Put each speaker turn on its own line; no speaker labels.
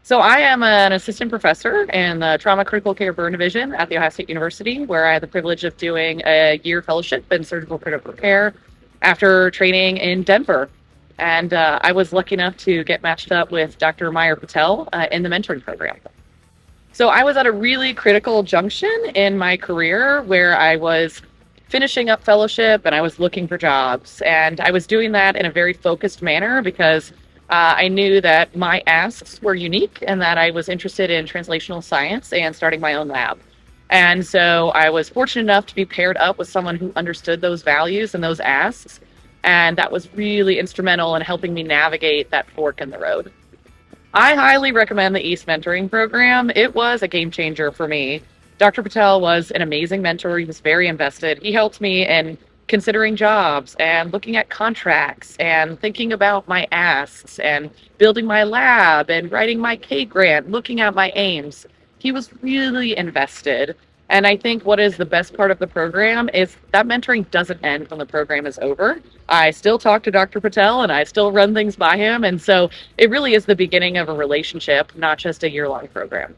So I am an assistant professor in the Trauma Critical Care Burn Division at The Ohio State University, where I had the privilege of doing a year fellowship in surgical critical care after training in Denver. And I was lucky enough to get matched up with Dr. Meyer Patel in the mentoring program. So I was at a really critical junction in my career where I was finishing up fellowship and I was looking for jobs. And I was doing that in a very focused manner because I knew that my asks were unique and that I was interested in translational science and starting my own lab. And so I was fortunate enough to be paired up with someone who understood those values and those asks. And that was really instrumental in helping me navigate that fork in the road. I highly recommend the East Mentoring Program. It was a game changer for me. Dr. Patel was an amazing mentor. He was very invested. He helped me in considering jobs and looking at contracts and thinking about my asks and building my lab and writing my K grant, looking at my aims. He was really invested. And I think what is the best part of the program is that mentoring doesn't end when the program is over. I still talk to Dr. Patel and I still run things by him. And so it really is the beginning of a relationship, not just a year long program.